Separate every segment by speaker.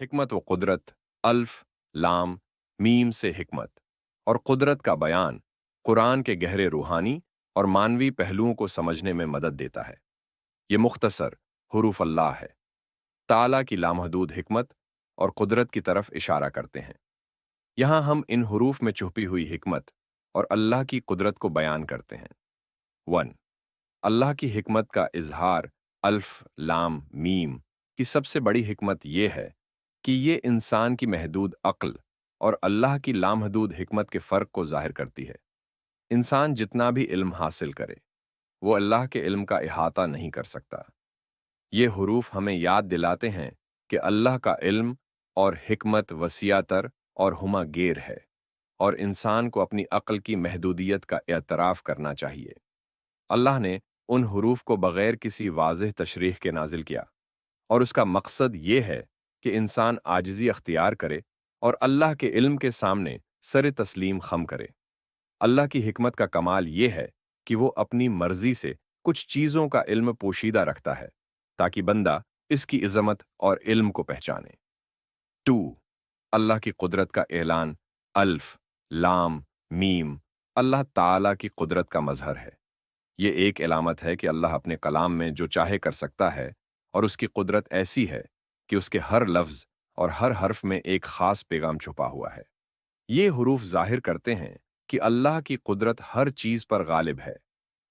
Speaker 1: हिकमत व कुदरत, अल्फ, लाम, मीम से हिकमत और कुदरत का बयान कुरान के गहरे रूहानी और मानवी पहलुओं को समझने में मदद देता है। ये मुख्तसर हुरूफ अल्लाह है, ताला की लामहदूद हिकमत और कुदरत की तरफ इशारा करते हैं। यहाँ हम इन हुरूफ में छुपी हुई हिकमत और अल्लाह की कुदरत को बयान करते हैं। 1. अल्लाह की हिकमत का इजहार अल्फ, लाम, मीम की सबसे बड़ी हिकमत यह है कि ये इंसान की महदूद अक्ल और अल्लाह की लामहदूद हिकमत के फ़र्क को ज़ाहिर करती है। इंसान जितना भी इल्म हासिल करे, वो अल्लाह के इल्म का इहाता नहीं कर सकता। ये हुरूफ हमें याद दिलाते हैं कि अल्लाह का इल्म और हिकमत वसीआतर और हुमा गेर है, और इंसान को अपनी अक्ल की महदूदियत का एतराफ़ करना चाहिए। अल्लाह ने उन हुरूफ को बग़ैर किसी वाज़ेह तशरीह के नाज़िल किया, और उसका मकसद ये है कि इंसान आजिज़ी अख्तियार करे और अल्लाह के इल्म के सामने सर तस्लीम खम करे। अल्लाह की हिकमत का कमाल ये है कि वो अपनी मर्ज़ी से कुछ चीज़ों का इल्म पोशीदा रखता है, ताकि बंदा इसकी इज़्ज़मत और इल्म को पहचाने। 2. अल्लाह की कुदरत का ऐलान अल्फ, लाम, मीम अल्लाह ताला की कुदरत का मज़हर है। ये एक इलामत है कि अल्लाह अपने कलाम में जो चाहे कर सकता है, और उसकी कुदरत ऐसी है कि उसके हर लफ्ज़ और हर हर्फ में एक ख़ास पैगाम छुपा हुआ है। ये हुरूफ ज़ाहिर करते हैं कि अल्लाह की कुदरत हर चीज़ पर गालिब है,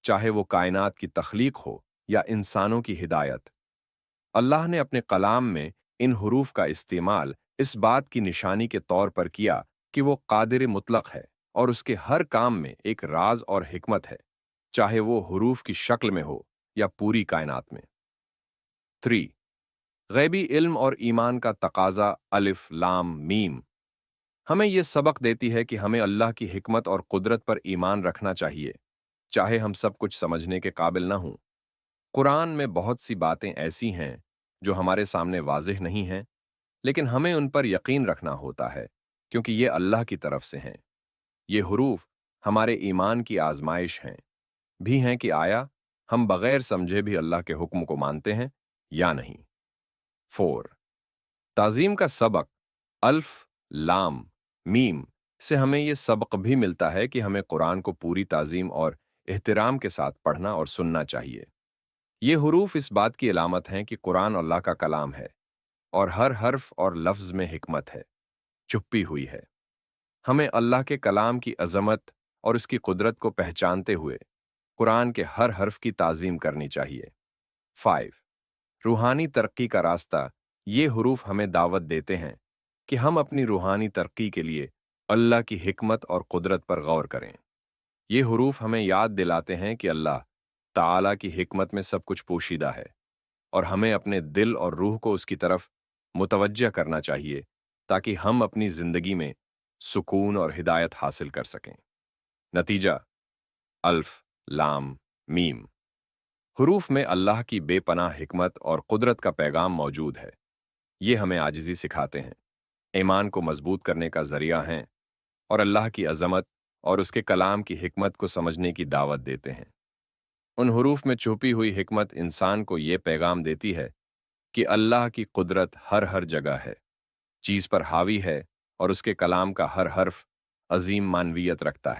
Speaker 1: चाहे वो कायनात की तख्लीक हो या इंसानों की हिदायत। अल्लाह ने अपने कलाम में इन हुरूफ का इस्तेमाल इस बात की निशानी के तौर पर किया कि वो कादिर मुतलक है, और उसके हर काम में एक राज और हिकमत है, चाहे वो हुरूफ की शक्ल में हो या पूरी कायनात में। 3. गैबी इल्म और ईमान का तकाजा अलिफ, लाम, मीम हमें यह सबक देती है कि हमें अल्लाह की हिकमत और कुदरत पर ईमान रखना चाहिए, चाहे हम सब कुछ समझने के काबिल न हों। कुरान में बहुत सी बातें ऐसी हैं जो हमारे सामने वाज़िह नहीं हैं, लेकिन हमें उन पर यकीन रखना होता है, क्योंकि ये अल्लाह की तरफ से हैं। ये हुरूफ हमारे ईमान की आजमाइश भी हैं कि आया हम बगैर समझे भी अल्लाह के हुक्म को मानते हैं या नहीं। 4. ताज़ीम का सबक अल्फ, लाम, मीम से हमें यह सबक भी मिलता है कि हमें कुरान को पूरी ताज़ीम और एहतराम के साथ पढ़ना और सुनना चाहिए। ये हुरूफ इस बात की अलामत हैं कि कुरान अल्लाह का कलाम है, और हर हर्फ और लफ्ज़ में हिकमत है, छुपी हुई है। हमें अल्लाह के कलाम की अज़मत और उसकी कुदरत को पहचानते हुए कुरान के हर हर्फ की ताज़ीम करनी चाहिए। 5. रूहानी तरक्की का रास्ता ये हुरूफ हमें दावत देते हैं कि हम अपनी रूहानी तरक्की के लिए अल्लाह की हिकमत और कुदरत पर गौर करें। ये हुरूफ हमें याद दिलाते हैं कि अल्लाह ताला की हिकमत में सब कुछ पोशीदा है, और हमें अपने दिल और रूह को उसकी तरफ मुतवज्जह करना चाहिए, ताकि हम अपनी ज़िंदगी में सुकून और हिदायत हासिल कर सकें। नतीजा अल्फ, लाम, मीम हुरूफ में अल्लाह की बेपनाह हिकमत और कुदरत का पैगाम मौजूद है। ये हमें आजिज़ी सिखाते हैं, ईमान को मजबूत करने का ज़रिया हैं, और अल्लाह की अज़मत और उसके कलाम की हिकमत को समझने की दावत देते हैं। उन हुरूफ में छुपी हुई हिकमत इंसान को ये पैगाम देती है कि अल्लाह की कुदरत हर हर जगह है, चीज़ पर हावी है, और उसके कलाम का हर हर्फ अजीम मानवियत रखता है।